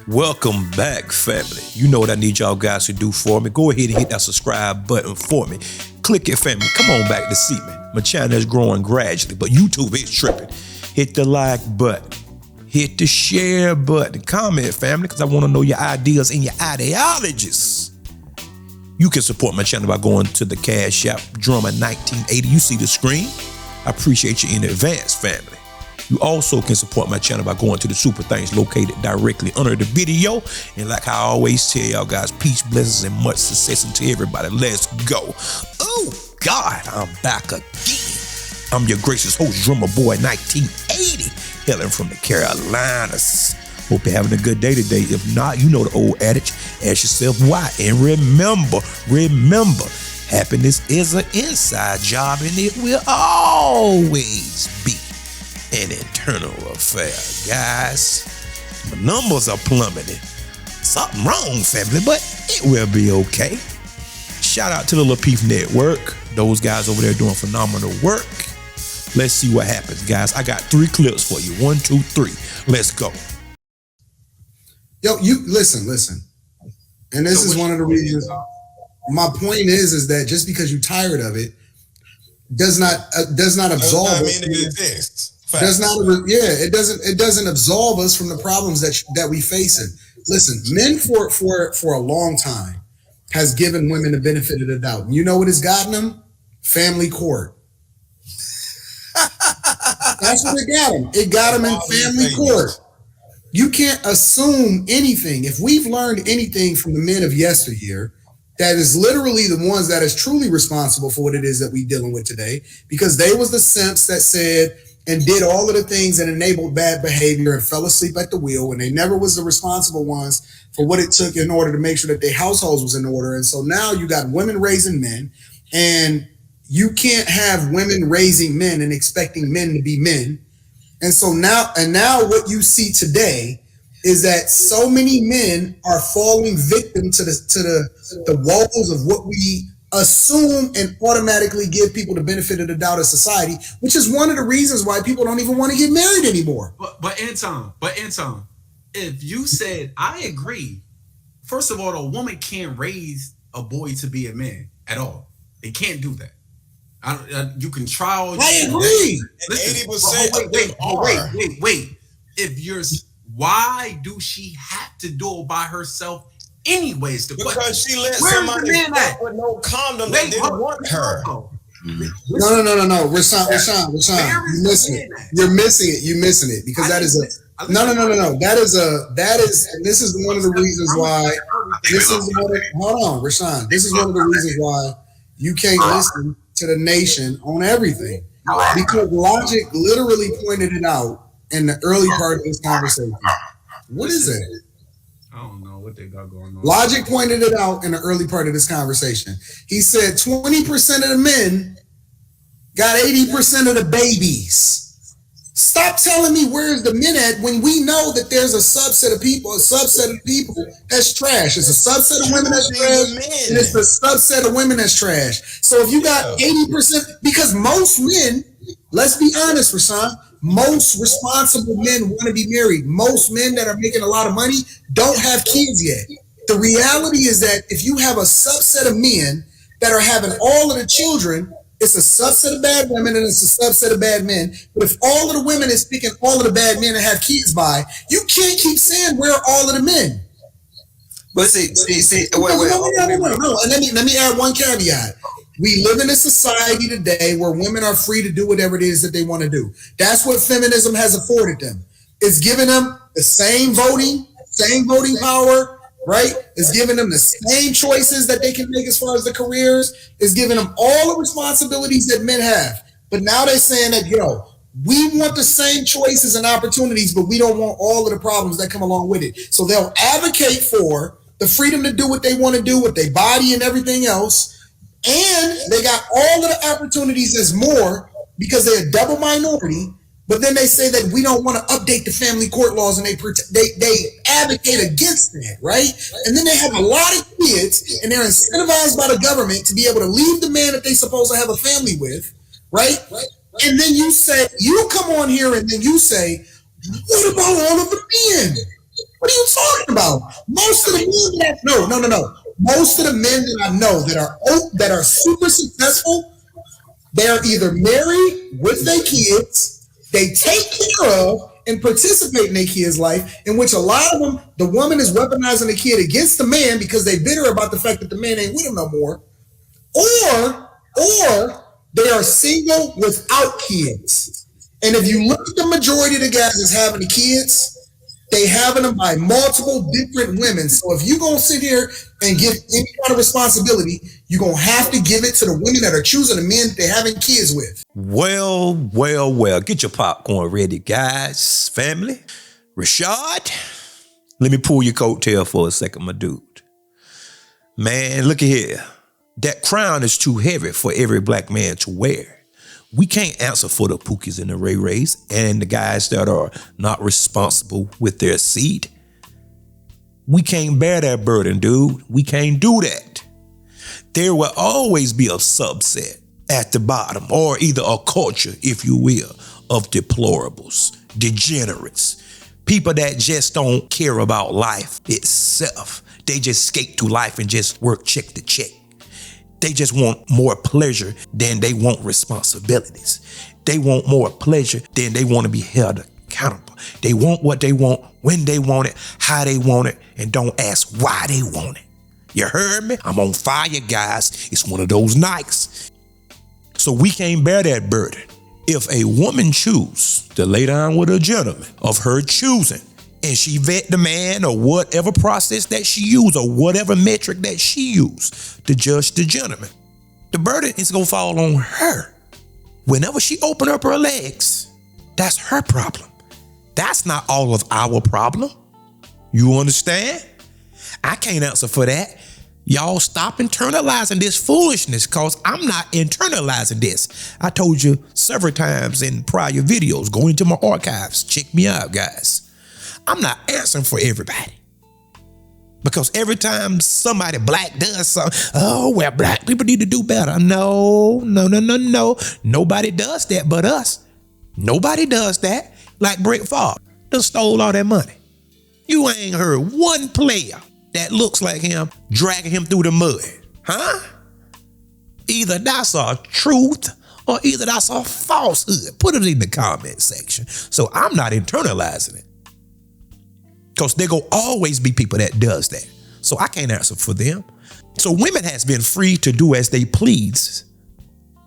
Welcome back, family. You know what I need y'all guys to do for me. Go ahead and hit that subscribe button for me. Click it, family. Come on back to see me. My channel is growing gradually, but YouTube is tripping. Hit the like button. Hit the share button. Comment, family, because I want to know your ideas and your ideologies. You can support my channel by going to the Cash App, Drummer 1980. You see the screen. I appreciate you in advance, family. You also can support my channel by going to the super things located directly under the video. And like I always tell y'all guys, peace, blessings, and much success unto everybody. Let's go. Oh, God, I'm back again. I'm your gracious host, Drummer Boy 1980, hailing from the Carolinas. Hope you're having a good day today. If not, you know the old adage, ask yourself why. And remember, happiness is an inside job and it will always be an internal affair, guys. My numbers are plummeting. Something wrong, family, but it will be okay. Shout out to the Lapeef Network. Those guys over there doing phenomenal work. Let's see what happens, guys. I got 3 clips for you. 1, 2, 3. Let's go. Yo, you listen. And this is one of the reasons. My point is that just because you're tired of it does not absolve us. It doesn't absolve us from the problems that we face. Listen, men for a long time has given women the benefit of the doubt. You know what has gotten them? Family court. That's what it got them. It got them in family court. You can't assume anything. If we've learned anything from the men of yesteryear, that is literally the ones that is truly responsible for what it is that we're dealing with today, because they was the simps that said and did all of the things that enabled bad behavior and fell asleep at the wheel, and they never was the responsible ones for what it took in order to make sure that their households was in order. And so now you got women raising men, and you can't have women raising men and expecting men to be men. And so now what you see today is that so many men are falling victim to the walls of what we assume and automatically give people the benefit of the doubt of society, which is one of the reasons why people don't even want to get married anymore. But Anton, if you said, I agree, first of all, a woman can't raise a boy to be a man at all. They can't do that. You can try all. I agree. 80%. Wait. Why do she have to do it by herself anyways? Because she let somebody fuck with no condom that didn't want her. No. Rashawn, you're missing it because that is a no. That is, and this is one of the reasons why. Rashawn. This is one of the reasons why you can't listen to the nation on everything, because logic literally pointed it out in the early part of this conversation. What is it? I don't know what they got going on. Logic pointed it out in the early part of this conversation. He said 20% of the men got 80% of the babies. Stop telling me where's the men at when we know that there's a subset of people that's trash. It's a subset of women that's trash, and it's a subset of women that's trash. So if you got 80%, because most men, let's be honest, Rashawn, most responsible men want to be married. Most men that are making a lot of money don't have kids yet. The reality is that if you have a subset of men that are having all of the children, it's a subset of bad women and it's a subset of bad men. But if all of the women is picking all of the bad men to have kids by, you can't keep saying where are all of the men. But see, No. And let me add one caveat. We live in a society today where women are free to do whatever it is that they want to do. That's what feminism has afforded them. It's giving them the same voting power, right? It's giving them the same choices that they can make as far as the careers. It's giving them all the responsibilities that men have. But now they're saying that, we want the same choices and opportunities, but we don't want all of the problems that come along with it. So they'll advocate for the freedom to do what they want to do with their body and everything else. And they got all of the opportunities as more because they're a double minority. But then they say that we don't want to update the family court laws, and they advocate against that, right? And then they have a lot of kids, and they're incentivized by the government to be able to leave the man that they're supposed to have a family with, right? And then you come on here and then you say, what about all of the men? What are you talking about. Most of the men that no. Most of the men that I know that are super successful, they're either married with their kids, they take care of and participate in their kid's life, in which a lot of them, the woman is weaponizing the kid against the man because they bitter about the fact that the man ain't with them no more, or they are single without kids. And if you look at the majority of the guys that's having the kids, they having them by multiple different women. So if you're going to sit here and give any kind of responsibility, you're going to have to give it to the women that are choosing the men that they're having kids with. Well. Get your popcorn ready, guys, family. Rashad, let me pull your coattail for a second, my dude. Man, look at here. That crown is too heavy for every black man to wear. We can't answer for the Pookies and the Ray Rays and the guys that are not responsible with their seed. We can't bear that burden, dude. We can't do that. There will always be a subset at the bottom, or either a culture, if you will, of deplorables, degenerates, people that just don't care about life itself. They just skate through life and just work check to check. They just want more pleasure than they want responsibilities. They want more pleasure than they want to be held accountable. They want what they want, when they want it, how they want it, and don't ask why they want it. You heard me? I'm on fire, guys. It's one of those nights. So we can't bear that burden. If a woman chooses to lay down with a gentleman of her choosing, and she vet the man or whatever process that she used or whatever metric that she used to judge the gentleman, the burden is going to fall on her. Whenever she open up her legs, that's her problem. That's not all of our problem. You understand? I can't answer for that. Y'all stop internalizing this foolishness, because I'm not internalizing this. I told you several times in prior videos, go into my archives, check me out, guys. I'm not answering for everybody. Because every time somebody black does something, oh, well, black people need to do better. No. Nobody does that but us. Nobody does that. Like Brett Favre done stole all that money. You ain't heard one player that looks like him dragging him through the mud. Huh? Either that's a truth or either that's a falsehood. Put it in the comment section. So I'm not internalizing it. Because there will always be people that does that. So I can't answer for them. So women has been free to do as they please.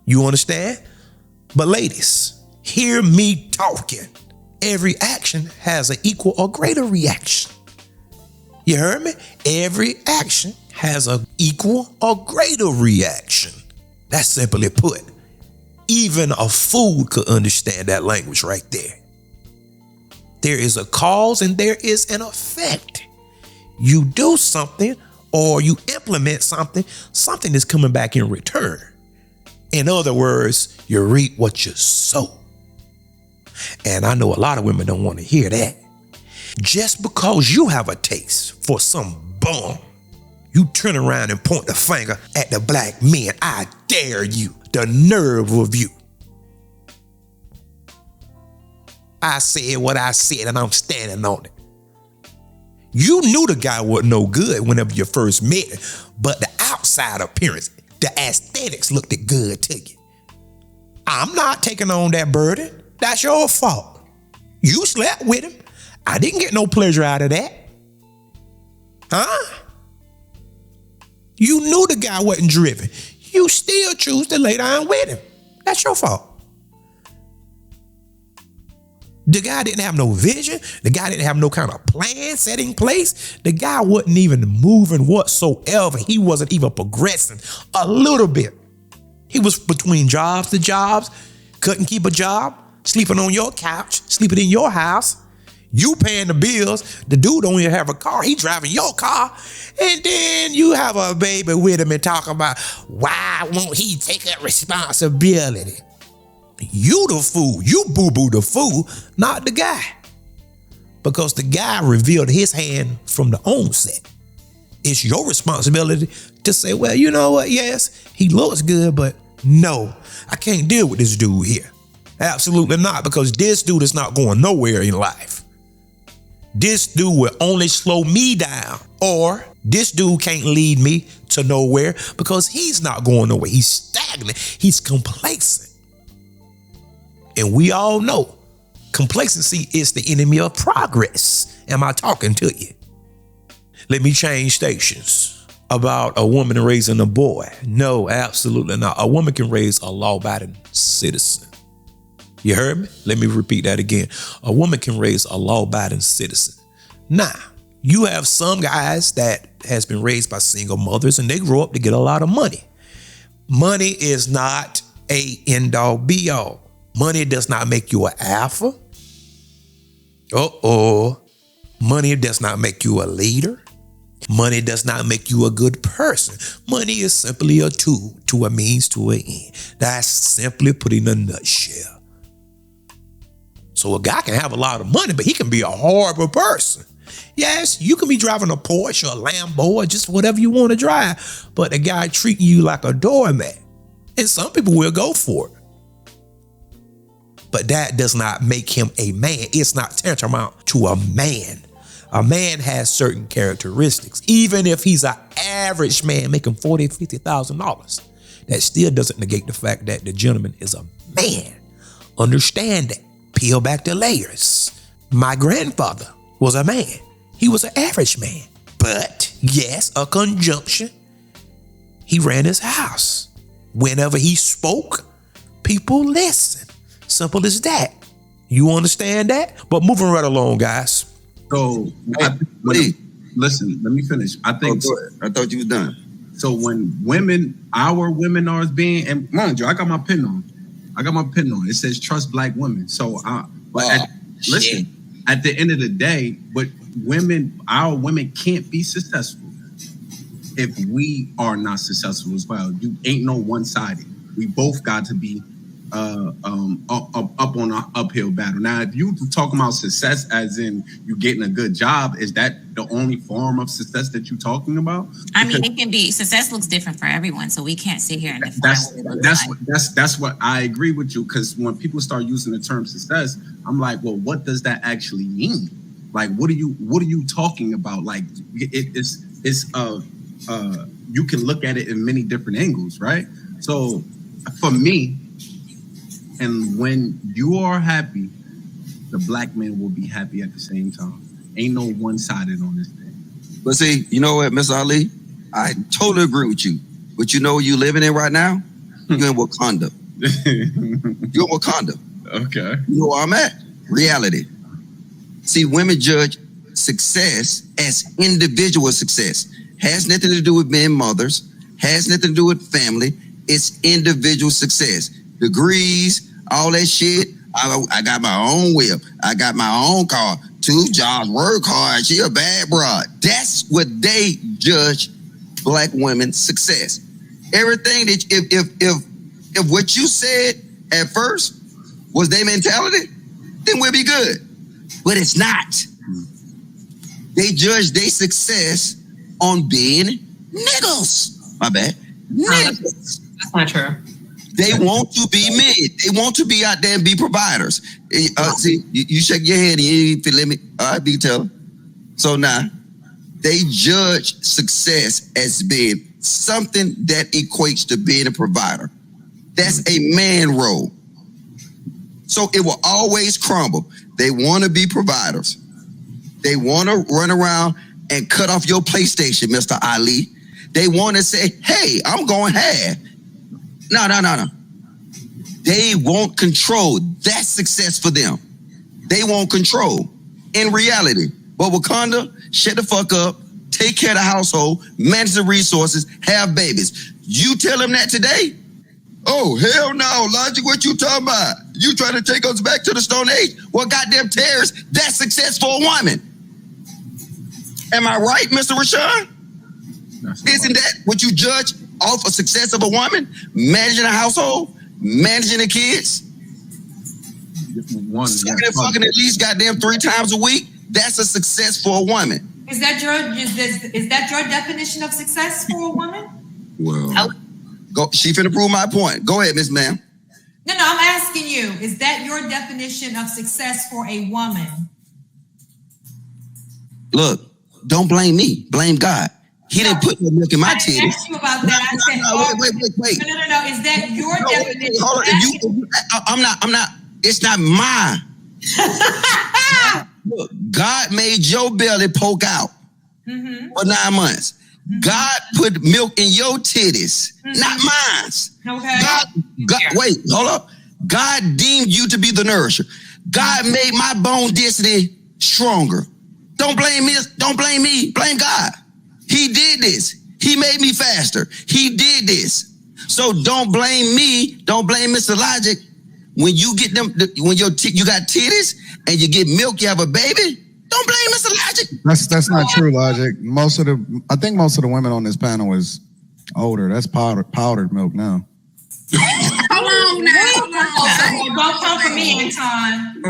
You understand? But ladies, hear me talking. Every action has an equal or greater reaction. You heard me? Every action has an equal or greater reaction. That's simply put. Even a fool could understand that language right there. There is a cause and there is an effect. You do something or you implement something, something is coming back in return. In other words, you reap what you sow. And I know a lot of women don't want to hear that. Just because you have a taste for some bum, you turn around and point the finger at the black men. I dare you. The nerve of you. I said what I said and I'm standing on it. You knew the guy wasn't no good whenever you first met him, but the outside appearance, the aesthetics looked good to you. I'm not taking on that burden. That's your fault. You slept with him. I didn't get no pleasure out of that. Huh? You knew the guy wasn't driven. You still choose to lay down with him. That's your fault. The guy didn't have no vision. The guy didn't have no kind of plan set in place. The guy wasn't even moving whatsoever. He wasn't even progressing a little bit. He was between jobs to jobs, couldn't keep a job, sleeping on your couch, sleeping in your house. You paying the bills. The dude don't even have a car. He driving your car. And then you have a baby with him and talking about, why won't he take that responsibility? You the fool. You boo-boo the fool, not the guy. Because the guy revealed his hand from the onset. It's your responsibility to say, well, you know what? Yes, he looks good, but no, I can't deal with this dude here. Absolutely not, because this dude is not going nowhere in life. this dude will only slow me down, or this dude can't lead me to nowhere because he's not going nowhere. He's stagnant. He's complacent. And we all know complacency is the enemy of progress. Am I talking to you? Let me change stations. About a woman raising a boy. No, absolutely not. A woman can raise a law-abiding citizen. You heard me? Let me repeat that again. A woman can raise a law-abiding citizen. Now, you have some guys that has been raised by single mothers and they grow up to get a lot of money. Money is not a end-all be-all. Money does not make you an alpha. Money does not make you a leader. Money does not make you a good person. Money is simply a tool to a means to an end. That's simply put in a nutshell. So a guy can have a lot of money, but he can be a horrible person. Yes, you can be driving a Porsche or a Lambo or just whatever you want to drive, but the guy treating you like a doormat. And some people will go for it. But that does not make him a man. It's not tantamount to a man. A man has certain characteristics. Even if he's an average man making $40,000, $50,000, that still doesn't negate the fact that the gentleman is a man. Understand that. Peel back the layers. My grandfather was a man. He was an average man. But yes, a conjunction. He ran his house. Whenever he spoke, people listened. Simple as that. You understand that? But moving right along, guys. So, listen, let me finish. I think. I thought you was done. So when our women are being, and mind you, I got my pin on. It says trust black women. So, listen, at the end of the day, but our women can't be successful if we are not successful as well. You ain't no one-sided. We both got to be up on an uphill battle. Now, if you talking about success as in you getting a good job, is that the only form of success that you're talking about? I mean, it can be, success looks different for everyone, so we can't sit here and define that's what I agree with you, because when people start using the term success, I'm like, well, what does that actually mean? Like, what are you talking about? Like, it's you can look at it in many different angles, right? So for me, and when you are happy, the black man will be happy at the same time. Ain't no one-sided on this thing. But see, you know what, Mr. Ali? I totally agree with you. But you know where you living in right now? You're in Wakanda. You're in Wakanda. Okay. You know where I'm at? Reality. See, women judge success as individual success. Has nothing to do with being mothers. Has nothing to do with family. It's individual success. Degrees, all that shit. I got my own whip. I got my own car. 2 jobs, work hard. She a bad broad. That's what they judge black women's success. Everything that if what you said at first was their mentality, then we'll be good. But it's not. They judge their success on being niggas. My bad. Niggas. That's not true. They want to be men. They want to be out there and be providers. See, you shake your head and you let me. All right, big teller. So now, they judge success as being something that equates to being a provider. That's a man role. So it will always crumble. They want to be providers. They want to run around and cut off your PlayStation, Mr. Ali. They want to say, hey, I'm going half. No. They want control. That's success for them. They want control in reality. But Wakanda, shut the fuck up, take care of the household, manage the resources, have babies. You tell them that today? Oh, hell no, Logic, what you talking about? You trying to take us back to the Stone Age? Well, goddamn terrorists, that's success for a woman. Am I right, Mr. Rashawn? Isn't that what you judge off of success of a woman? Managing a household, managing the kids, fucking at least goddamn 3 times a week. That's a success for a woman. Is that your definition of success for a woman? Well, go. She finna prove my point. Go ahead, Miss Ma'am. No, I'm asking you. Is that your definition of success for a woman? Look, don't blame me. Blame God. He didn't put no milk in my titties. I asked you about that. I said, wait. No. Is that your definition? Hold on. I'm not. It's not mine. Look, God made your belly poke out for 9 months. God put milk in your titties, not mine. Okay. God, wait, hold up. God deemed you to be the nourisher. God made my bone density stronger. Don't blame me. Don't blame me. Blame God. He did this. He made me faster. He did this. So don't blame me. Don't blame Mr. Logic. When you get them, when you got titties and you get milk, you have a baby. Don't blame Mr. Logic. That's not true, Logic. I think most of the women on this panel is older. That's powdered milk now. Hold on now. Don't come for me, Anton.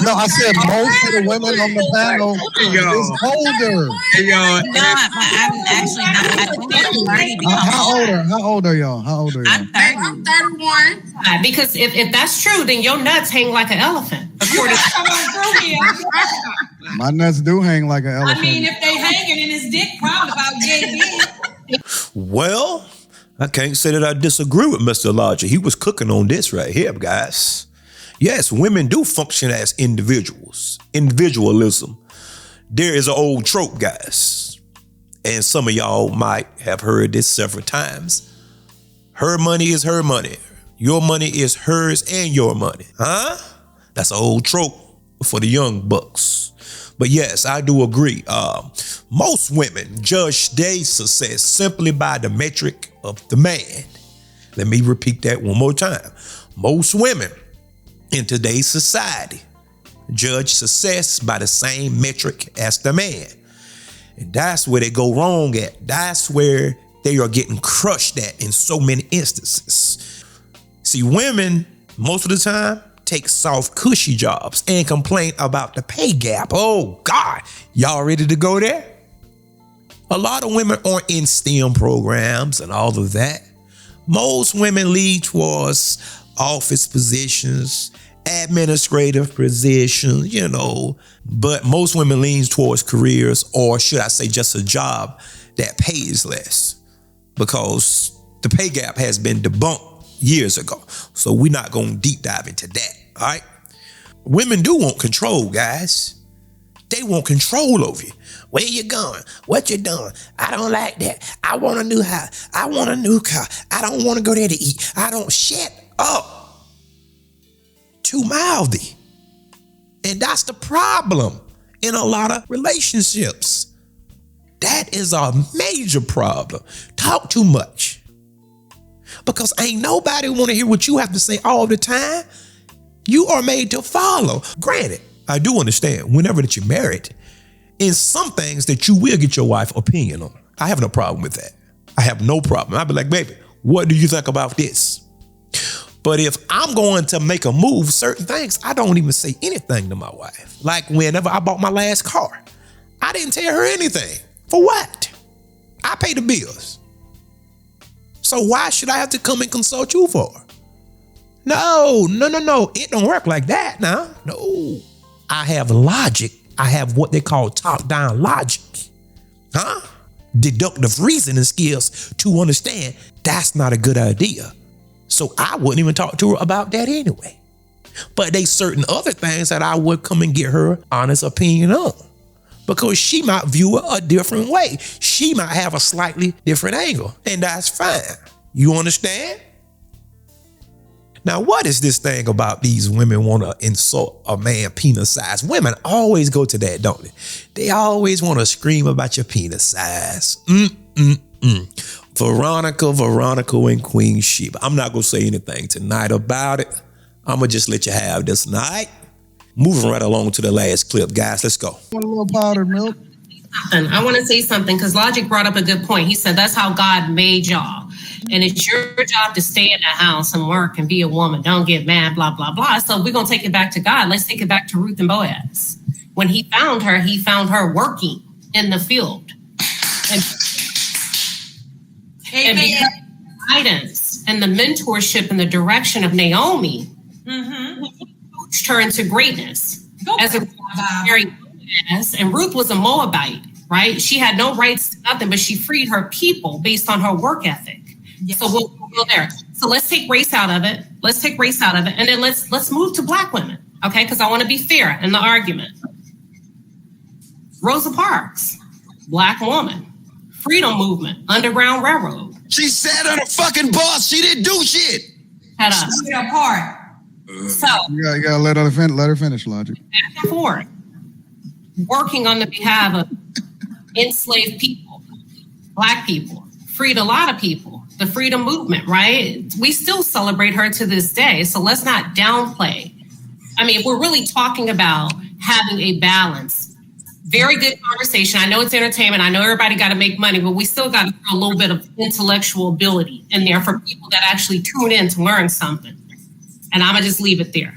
No, I said most of the women on the panel is older. No, but I'm actually not. I think I'm 30. How old are y'all? I'm 30. I'm 31. Because if that's true, then your nuts hang like an elephant. According My nuts do hang like an elephant. I mean, if they hanging in his dick, proud about JB. Well, I can't say that I disagree with Mr. Logic. He was cooking on this right here, guys. Yes, women do function as individuals. Individualism. There is an old trope, guys. And some of y'all might have heard this several times. Her money is her money. Your money is hers and your money. Huh? That's an old trope for the young bucks. But yes, I do agree. Most women judge their success simply by the metric of the man. Let me repeat that one more time. Most women in today's society judge success by the same metric as the man. And that's where they go wrong at. That's where they are getting crushed at in so many instances. See, women, most of the time, take soft, cushy jobs and complain about the pay gap. Oh, God. Y'all ready to go there? A lot of women aren't in STEM programs and all of that. Most women lead towards office positions, administrative positions, but most women lean towards careers, or should I say just a job that pays less, because the pay gap has been debunked years ago. So we're not going to deep dive into that. All right. Women do want control, guys. They want control over you. Where you going? What you doing? I don't like that. I want a new house. I want a new car. I don't want to go there to eat. I don't shut up. Too mouthy. And that's the problem in a lot of relationships. That is a major problem. Talk too much. Because ain't nobody want to hear what you have to say all the time. You are made to follow. Granted, I do understand whenever that you're married, in some things that you will get your wife's opinion on. I have no problem with that. I have no problem. I'll be like, baby, what do you think about this? But if I'm going to make a move, certain things, I don't even say anything to my wife. Like whenever I bought my last car, I didn't tell her anything. For what? I pay the bills. So why should I have to come and consult you for? No. It don't work like that now. No. I have logic. I have what they call top-down logic. Deductive reasoning skills to understand that's not a good idea. So I wouldn't even talk to her about that anyway. But there's certain other things that I would come and get her honest opinion on, because she might view it a different way. She might have a slightly different angle, and that's fine. You understand? Now, what is this thing about these women want to insult a man penis size? Women always go to that, don't they? They always want to scream about your penis size. Veronica, and Queen Sheba. I'm not going to say anything tonight about it. I'm going to just let you have this night. Moving right along to the last clip, guys. Let's go. Want a little powdered milk? I want to say something, because Logic brought up a good point. He said that's how God made y'all. And it's your job to stay in the house and work and be a woman. Don't get mad, blah, blah, blah. So we're going to take it back to God. Let's take it back to Ruth and Boaz. When he found her working in the field. And because of the guidance and the mentorship and the direction of Naomi, coached her into greatness as a very woman. Yes, and Ruth was a Moabite, right? She had no rights to nothing, but she freed her people based on her work ethic. Yes. So we'll go there. So let's take race out of it. And then let's move to Black women, okay? Because I want to be fair in the argument. Rosa Parks, Black woman, freedom movement, Underground Railroad. She sat on a fucking bus. She didn't do shit. Shut up. Split apart. So you gotta let her finish, Logic. Back and forth, working on the behalf of enslaved people, Black people, freed a lot of people. The freedom movement, right? We still celebrate her to this day. So let's not downplay. I mean, if we're really talking about having a balance, very good conversation. I know it's entertainment. I know everybody got to make money, but we still got to throw a little bit of intellectual ability in there for people that actually tune in to learn something. And I'm going to just leave it there.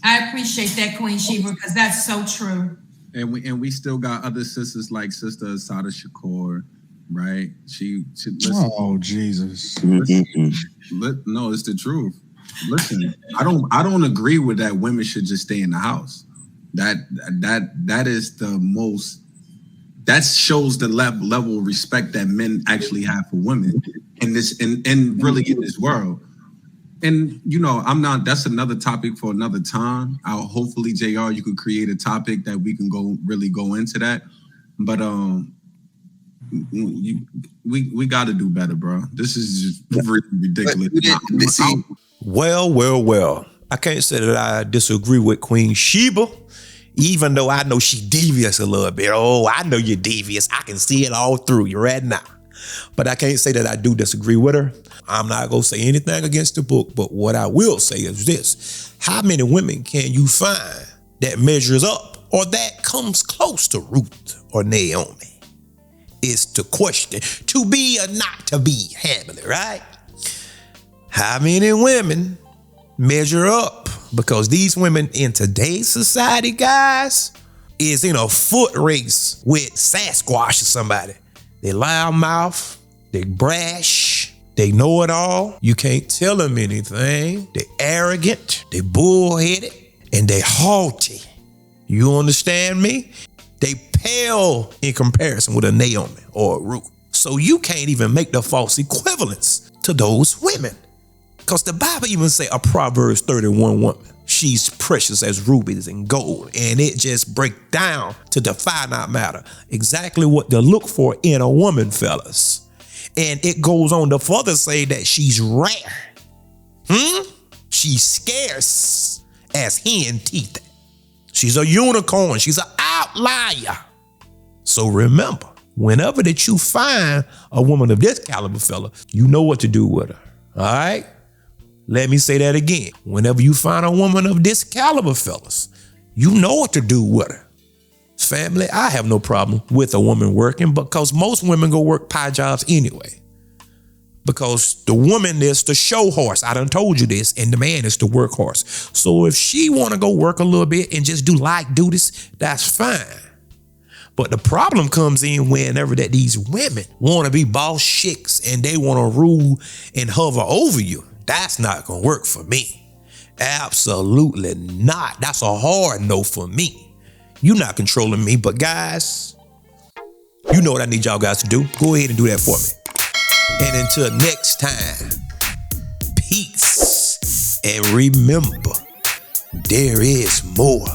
I appreciate that, Queen Sheba, because that's so true. And we still got other sisters like Sister Asada Shakur, right? She listen, oh Jesus. Listen, no, it's the truth. Listen, I don't agree with that women should just stay in the house. That is the most, that shows the level of respect that men actually have for women in this and really in this world. And that's another topic for another time. Hopefully, JR, you could create a topic that we can go into that. But we got to do better, bro. This is just really ridiculous. Well. I can't say that I disagree with Queen Sheba, even though I know she devious a little bit. Oh, I know you're devious. I can see it all through you right now. But I can't say that I do disagree with her. I'm not going to say anything against the book, but what I will say is this. How many women can you find that measures up or that comes close to Ruth or Naomi? Is the question. To be or not to be, Hamlet, right? How many women measure up? Because these women in today's society, guys, is in a foot race with Sasquatch or somebody. They loudmouth, they brash, they know it all. You can't tell them anything. They arrogant, they bullheaded, and they haughty. You understand me? They pale in comparison with a Naomi or a Ruth. So you can't even make the false equivalence to those women. Because the Bible even say a Proverbs 31 woman, she's precious as rubies and gold. And it just break down to the finite matter exactly what to look for in a woman, fellas. And it goes on to further say that she's rare. She's scarce as hen teeth. She's a unicorn. She's an outlier. So remember, whenever that you find a woman of this caliber, fella, you know what to do with her. All right? Let me say that again. Whenever you find a woman of this caliber, fellas, you know what to do with her. Family, I have no problem with a woman working because most women go work pie jobs anyway. Because the woman is the show horse. I done told you this, and the man is the workhorse. So if she want to go work a little bit and just do duties, that's fine. But the problem comes in whenever that these women want to be boss chicks and they want to rule and hover over you. That's not going to work for me. Absolutely not. That's a hard no for me. You're not controlling me, but guys, you know what I need y'all guys to do. Go ahead and do that for me. And until next time, peace. And remember, there is more.